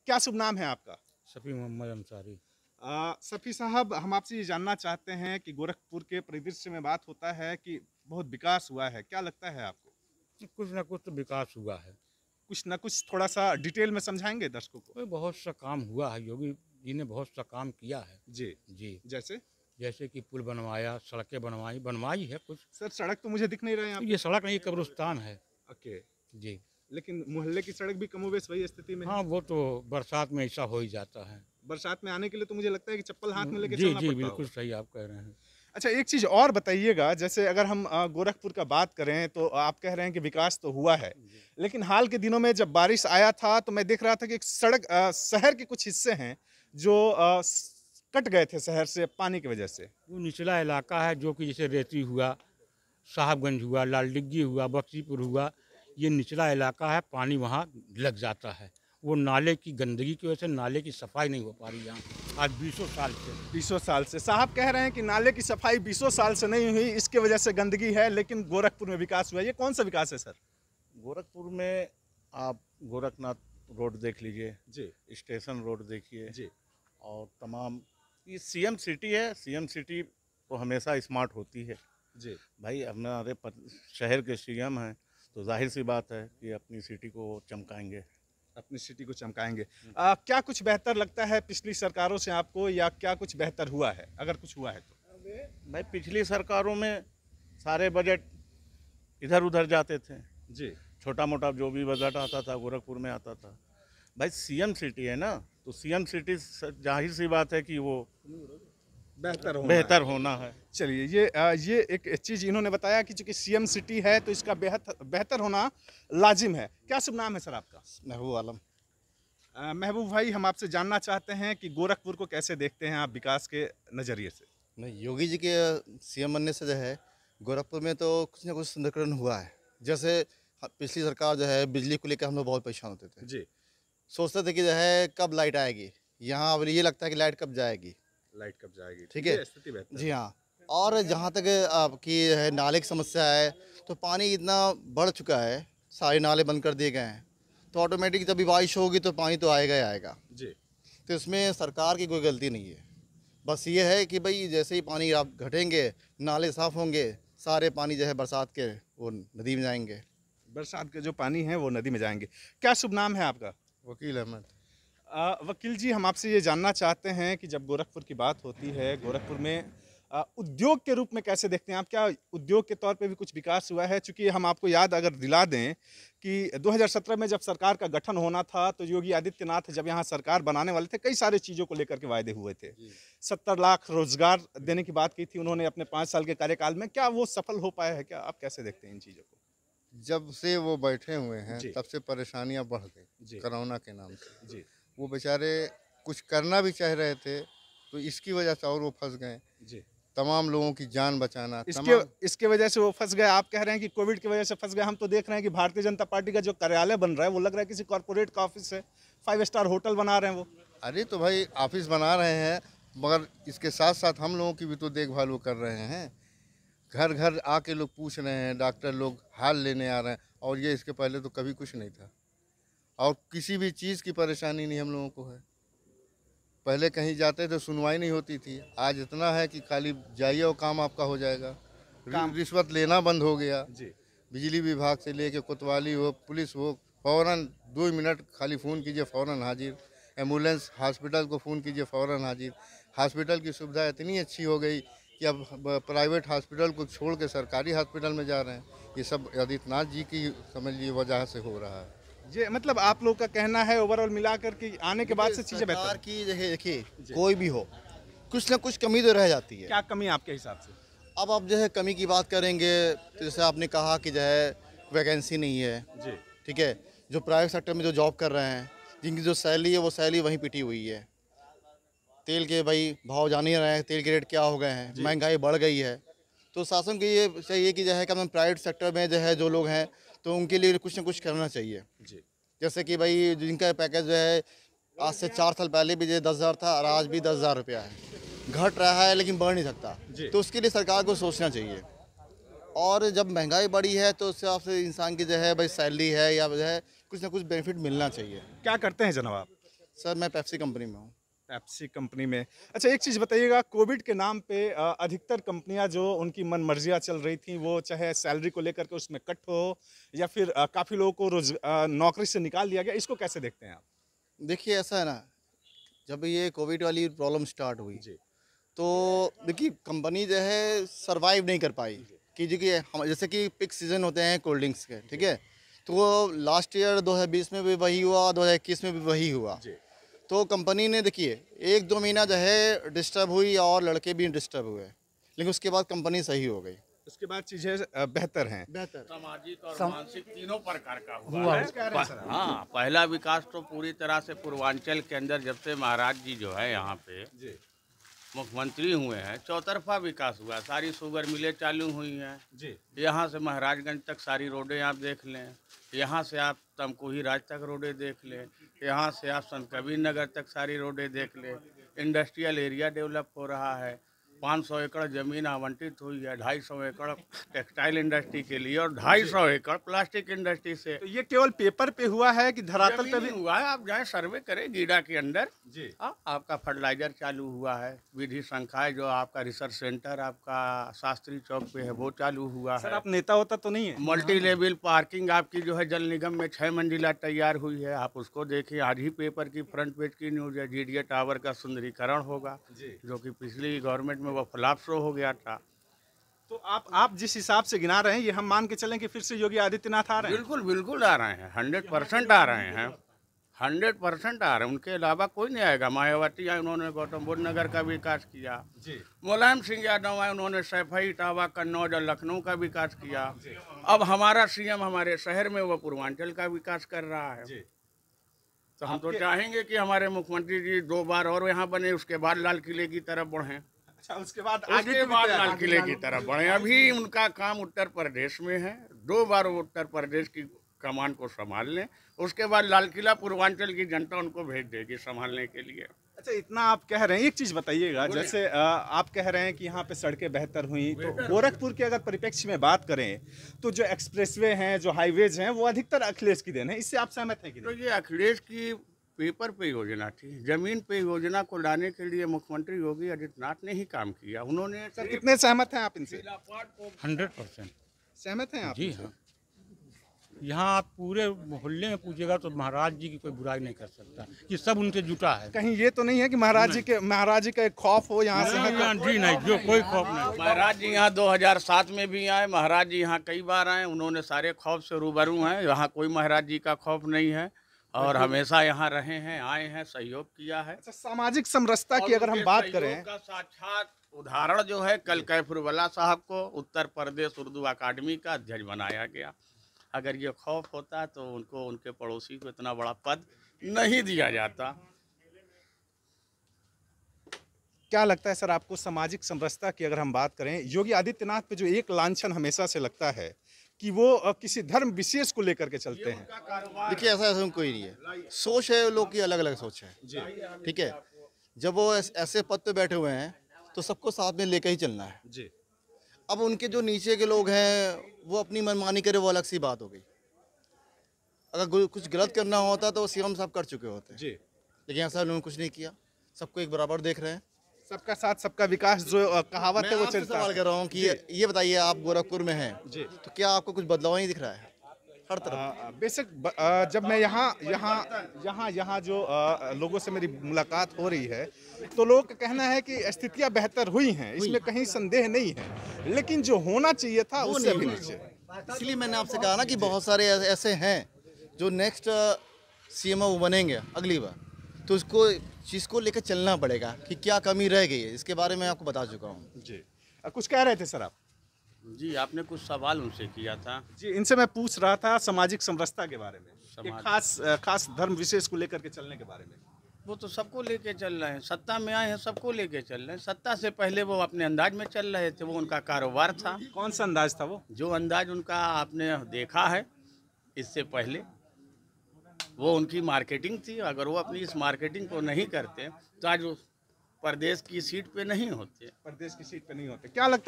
क्या शुभ नाम है आपका? शफी मोहम्मद अंसारी। सफ़ी साहब, हम आपसे ये जानना चाहते हैं कि गोरखपुर के परिदृश्य में बात होता है कि बहुत विकास हुआ है, क्या लगता है आपको? कुछ ना कुछ तो विकास हुआ है। कुछ न कुछ थोड़ा-सा डिटेल में समझाएँगे दर्शकों को? कोई बहुत सा काम हुआ है, योगी जी ने बहुत सा काम किया है। जी, जी, जैसे? जैसे कि पुल बनवाया, सड़कें बनवाई बनवाई है कुछ। सर, सड़क तो मुझे दिख नहीं रहे यहाँ तो पे। ये सड़क नहीं, कब्रिस्तान है। ओके, जी, लेकिन मोहल्ले की सड़क भी कमोबेश वही स्थिति में है। हाँ, वो तो बरसात में ऐसा हो ही जाता है। बरसात में आने के लिए तो मुझे लगता है कि चप्पल हाथ में लेके जी चलना जी, पड़ता बिल्कुल होगा। सही आप कह रहे हैं। अच्छा, एक चीज़ और बताइएगा, जैसे अगर हम गोरखपुर का बात करें तो आप कह रहे हैं कि विकास तो हुआ है, लेकिन हाल के दिनों में जब बारिश आया था तो मैं देख रहा था कि एक सड़क शहर के कुछ हिस्से हैं जो कट गए थे शहर से पानी की वजह से। वो निचला इलाका है जो कि जैसे रेती हुआ, साहबगंज हुआ, लाल डिग्गी हुआ, बख्शीपुर हुआ, ये निचला इलाका है, पानी वहाँ लग जाता है। वो नाले की गंदगी की वजह से नाले की सफाई नहीं हो पा रही यहाँ आज 20 साल से। 20 साल से साहब कह रहे हैं कि नाले की सफाई 20 साल से नहीं हुई, इसके वजह से गंदगी है, लेकिन गोरखपुर में विकास हुआ है। ये कौन सा विकास है सर? गोरखपुर में आप गोरखनाथ रोड देख लीजिए, जी स्टेशन रोड देखिए, जी और तमाम ये सीएम सिटी है। सीएम सिटी तो हमेशा स्मार्ट होती है। जी भाई हमारे शहर के सीएम हैं, तो जाहिर सी बात है कि अपनी सिटी को चमकाएंगे। अपनी सिटी को चमकाएंगे। क्या कुछ बेहतर लगता है पिछली सरकारों से आपको, या क्या कुछ बेहतर हुआ है, अगर कुछ हुआ है तो? भाई पिछली सरकारों में सारे बजट इधर उधर जाते थे। जी, छोटा मोटा जो भी बजट आता था गोरखपुर में आता था। भाई सीएम सिटी है ना, तो सीएम सिटी जाहिर सी बात है कि वो बेहतर होना है। चलिए, ये एक चीज़ इन्होंने बताया कि चूंकि सीएम सिटी है तो इसका बेहतर होना लाजिम है। क्या शुभ नाम है सर आपका? महबूब आलम। महबूब भाई, हम आपसे जानना चाहते हैं कि गोरखपुर को कैसे देखते हैं आप विकास के नज़रिए से? नहीं, योगी जी के सीएम बनने से जो है गोरखपुर में तो कुछ ना कुछ सुंदरीकरण हुआ है। जैसे पिछली सरकार जो है बिजली को लेकर हम लोग बहुत परेशान होते थे, जी, सोचते थे कि जो है कब लाइट आएगी। यहाँ अब ये लगता है कि लाइट कब जाएगी। लाइट कब जाएगी? ठीक है, ये स्थिति बेहतर जी हाँ। और जहाँ तक आपकी है नाले की समस्या है, तो पानी इतना बढ़ चुका है, सारे नाले बंद कर दिए गए हैं, तो ऑटोमेटिक जब भी बारिश होगी तो पानी तो आएगा ही आएगा। जी, तो इसमें सरकार की कोई गलती नहीं है। बस ये है कि भाई जैसे ही पानी आप घटेंगे, नाले साफ़ होंगे, सारे पानी जो है बरसात के वो नदी में जाएंगे। बरसात के जो पानी है वो नदी में जाएंगे। क्या शुभ नाम है आपका? वकील अहमद। वकील जी, हम आपसे ये जानना चाहते हैं कि जब गोरखपुर की बात होती है, गोरखपुर में उद्योग के रूप में कैसे देखते हैं आप? क्या उद्योग के तौर पे भी कुछ विकास हुआ है? चूँकि हम आपको याद अगर दिला दें कि 2017 में जब सरकार का गठन होना था तो योगी आदित्यनाथ जब यहाँ सरकार बनाने वाले थे, कई सारी चीज़ों को लेकर के वायदे हुए थे। 70 लाख रोजगार देने की बात की थी उन्होंने अपने 5 साल के कार्यकाल में। क्या वो सफल हो पाया है क्या? आप कैसे देखते हैं इन चीज़ों को? जब से वो बैठे हुए हैं जी। तब से परेशानियां बढ़ जी। गई कोरोना के नाम से। जी, वो बेचारे कुछ करना भी चाह रहे थे, तो इसकी वजह से और वो फंस गए। जी। तमाम लोगों की जान बचाना, इसके वजह से वो फंस गए। आप कह रहे हैं कि कोविड की वजह से फंस गए। हम तो देख रहे हैं कि भारतीय जनता पार्टी का जो कार्यालय बन रहा है वो लग रहा है किसी कॉर्पोरेट का ऑफिस है। 5 स्टार होटल बना रहे हैं वो। अरे तो भाई ऑफिस बना रहे हैं, मगर इसके साथ साथ हम लोगों की भी तो देखभाल वो कर रहे हैं। घर घर आके लोग पूछ रहे हैं, डॉक्टर लोग हाल लेने आ रहे हैं, और ये इसके पहले तो कभी कुछ नहीं था। और किसी भी चीज़ की परेशानी नहीं हम लोगों को है। पहले कहीं जाते थे सुनवाई नहीं होती थी, आज इतना है कि खाली जाइए और काम आपका हो जाएगा। रिश्वत लेना बंद हो गया। जी, बिजली विभाग से लेके कोतवाली हो, पुलिस हो, फ़ौरन 2 मिनट खाली फ़ोन कीजिए फ़ौरन हाजिर। एम्बुलेंस हॉस्पिटल को फ़ोन कीजिए फ़ौरन हाजिर। हॉस्पिटल की सुविधा इतनी अच्छी हो गई कि अब प्राइवेट हॉस्पिटल को छोड़ के सरकारी हॉस्पिटल में जा रहे हैं। ये सब आदित्यनाथ जी की समझ लीजिए वजह से हो रहा है। ये मतलब आप लोग का कहना है ओवरऑल मिलाकर के आने के बाद से चीज़ें बेहतर सरकार हैं। की देखिए कोई भी हो, कुछ ना कुछ कमी तो रह जाती है। क्या कमी है आपके हिसाब से? अब आप जो है कमी की बात करेंगे तो जैसे आपने कहा कि जो है वैकेंसी नहीं है। जी, ठीक है, जो प्राइवेट सेक्टर में जो जॉब कर रहे हैं, जिनकी जो सैलरी है वो सैलरी वहीं पिटी हुई है। तेल के भाई भाव जान ही रहे हैं, तेल के रेट क्या हो गए हैं, महंगाई बढ़ गई है। तो शासन को ये चाहिए कि जो है कि हम प्राइवेट सेक्टर में जो है जो लोग हैं तो उनके लिए कुछ ना कुछ करना चाहिए। जी, जैसे कि भाई जिनका पैकेज जो है आज से 4 साल पहले भी जो 10,000 था और आज भी 10,000 रुपया है, घट रहा है लेकिन बढ़ नहीं सकता। तो उसके लिए सरकार को सोचना चाहिए। और जब महंगाई बढ़ी है तो उस हिसाब से इंसान की जो है भाई सैलरी है या जो है कुछ ना कुछ बेनिफिट मिलना चाहिए। क्या करते हैं जनाब आप? सर मैं पेप्सी कंपनी में हूँ। पेप्सी कंपनी में। अच्छा, एक चीज़ बताइएगा, कोविड के नाम पे अधिकतर कंपनियां जो उनकी मनमर्जियां चल रही थी, वो चाहे सैलरी को लेकर के उसमें कट हो या फिर काफ़ी लोगों को नौकरी से निकाल दिया गया, इसको कैसे देखते हैं आप? देखिए ऐसा है ना, जब ये कोविड वाली प्रॉब्लम स्टार्ट हुई जी। तो देखिए कंपनी जो है सरवाइव नहीं कर पाई कि जी कि हम जैसे कि पिक सीज़न होते हैं कोल्ड ड्रिंक्स के, ठीक है, तो वो लास्ट ईयर 2020 में भी वही हुआ, 2021 में भी वही हुआ। जी। तो कंपनी ने देखिए 1-2 महीना जो है डिस्टर्ब हुई और लड़के भी डिस्टर्ब हुए, लेकिन उसके बाद कंपनी सही हो गई। उसके बाद चीज़ें बेहतर हैं। बेहतर सामाजिक और मानसिक तीनों प्रकार का हुआ है। हाँ, पहला विकास तो पूरी तरह से पूर्वांचल के अंदर जब से महाराज जी जो है यहाँ पे जी। मुख्यमंत्री हुए हैं, चौतरफा विकास हुआ। सारी शुगर मिलें चालू हुई हैं। जी। यहाँ से महाराजगंज तक सारी रोडें आप देख लें, यहाँ से आप तमकुही राज तक रोडें देख लें, यहाँ से आप संत कबीर नगर तक सारी रोडें देख लें। इंडस्ट्रियल एरिया डेवलप हो रहा है। 500 एकड़ ज़मीन आवंटित हुई है, 250 एकड़ टेक्सटाइल इंडस्ट्री के लिए और 250 एकड़ प्लास्टिक इंडस्ट्री से। तो ये केवल पेपर पे हुआ है कि धरातल पे भी हुआ है? आप जाए सर्वे करें गीडा के अंदर। जी। आपका फर्टिलाइजर चालू हुआ है, विधि संकाय जो आपका रिसर्च सेंटर आपका शास्त्री चौक पे है वो चालू हुआ सर, है। आप नेता होता तो नहीं है? मल्टी लेवल पार्किंग आपकी जो है जल निगम में 6 मंजिला तैयार हुई है, आप उसको देखिए। आज ही पेपर की फ्रंट पेज की न्यूज़ है, जीडीए टावर का सुंदरीकरण होगा, जो कि पिछली गवर्नमेंट में वो फ्लॉप शो हो गया था। तो आप जिस हिसाब से गिना रहे हैं, ये हम मान के चलें कि फिर से योगी आदित्यनाथ आ रहे हैं? बिल्कुल बिल्कुल आ रहे हैं, 100% आ रहे हैं, 100% आ रहे हैं। उनके अलावा कोई नहीं आएगा। मायावती आए, उन्होंने गौतम बुद्ध नगर का विकास किया। जी। मुलायम सिंह यादव आए, उन्होंने सैफई, इटावा, कन्नौज और लखनऊ का विकास किया। अब हमारा सीएम हमारे शहर में वो पूर्वांचल का विकास कर रहा है। जी। तो हम तो चाहेंगे कि हमारे मुख्यमंत्री जी 2 बार और यहाँ बने, उसके बाद लाल किले की तरफ बढ़ें। अच्छा, उसके बाद लाल किले की तरफ बढ़े। अभी उनका काम उत्तर प्रदेश में है, 2 बार वो उत्तर प्रदेश की कमान को संभाल लें, उसके बाद लाल किला पूर्वांचल की जनता उनको भेज देगी संभालने के लिए। अच्छा, इतना आप कह रहे हैं, एक चीज़ बताइएगा, जैसे आप कह रहे हैं कि यहाँ पे सड़कें बेहतर हुई, तो गोरखपुर के अगर परिप्रेक्ष्य में बात करें तो जो एक्सप्रेसवे हैं, जो हाईवेज हैं, वो अधिकतर अखिलेश की देन है। इससे आप सहमत हैं कि तो नहीं? ये अखिलेश की पेपर पे योजना थी, जमीन पे योजना को लाने के लिए मुख्यमंत्री योगी आदित्यनाथ ने ही काम किया। उन्होंने सर, कितने सहमत हैं आप इनसे? 100%। सहमत हैं आप? जी हाँ। यहाँ आप पूरे मोहल्ले में पूछेगा तो महाराज जी की कोई बुराई नहीं कर सकता, कि सब उनसे जुटा है। कहीं ये तो नहीं है कि महाराज जी का एक खौफ हो यहाँ से? जी नहीं, जो कोई खौफ नहीं। महाराज जी यहाँ 2007 में भी आए, महाराज जी यहाँ कई बार आए, उन्होंने सारे खौफ से रूबरू हैं। यहाँ कोई महाराज जी का खौफ नहीं है और हमेशा यहाँ रहे हैं, आए हैं, सहयोग किया है। अच्छा, सामाजिक समरसता की अगर हम बात करें, का साक्षात उदाहरण जो है, कल कैफरुल्लाह साहब को उत्तर प्रदेश उर्दू अकादमी का अध्यक्ष बनाया गया। अगर ये खौफ होता तो उनको, उनके पड़ोसी को इतना बड़ा पद नहीं दिया जाता। क्या लगता है सर आपको, सामाजिक समरसता की अगर हम बात करें, योगी आदित्यनाथ पे जो एक लांछन हमेशा से लगता है कि वो किसी धर्म विशेष को लेकर के चलते हैं? देखिए ऐसा कोई नहीं है, सोच है लोग की अलग अलग सोच है। ठीक है, जब वो ऐसे पद पे बैठे हुए हैं तो सबको साथ में लेकर ही चलना है। जी। अब उनके जो नीचे के लोग हैं वो अपनी मनमानी करे, वो अलग सी बात हो गई। अगर कुछ गलत करना होता तो सीएम साहब कर चुके होते, जी। लेकिन ऐसा उन्होंने कुछ नहीं किया। सबको एक बराबर देख रहे हैं। सबका साथ सबका विकास जो कहावत है वो मैं चलता सवाल है। कर रहा हूँ कि ये बताइए, आप गोरखपुर में हैं जी। तो क्या आपको कुछ बदलाव नहीं दिख रहा है? हर तरफ बेशक जब मैं यहाँ जो लोगों से मेरी मुलाकात हो रही है तो लोगों का कहना है कि स्थितियाँ बेहतर हुई हैं, इसमें कहीं संदेह नहीं है, लेकिन जो होना चाहिए था उससे भी नीचे। इसलिए मैंने आपसे कहा ना कि बहुत सारे ऐसे हैं जो नेक्स्ट सीएमओ बनेंगे अगली बार, तो उसको चीज़ को लेकर चलना पड़ेगा कि क्या कमी रह गई है। इसके बारे में आपको बता चुका हूँ। जी। कुछ कह रहे थे सर आप? जी, आपने कुछ सवाल उनसे किया था। जी, इनसे मैं पूछ रहा था सामाजिक समरसता के बारे में, एक खास धर्म विशेष को लेकर के चलने के बारे में। वो तो सबको लेके चल रहे हैं, सत्ता में आए हैं, सबको लेके चल रहे हैं। सत्ता से पहले वो अपने अंदाज में चल रहे थे, वो उनका कारोबार था। कौन सा अंदाज था वो? जो अंदाज उनका आपने देखा है इससे पहले, वो उनकी मार्केटिंग थी। अगर वो अपनी इस मार्केटिंग को नहीं करते तो आज प्रदेश की सीट पे नहीं होते। प्रदेश की सीट पे नहीं होते। क्या लगता है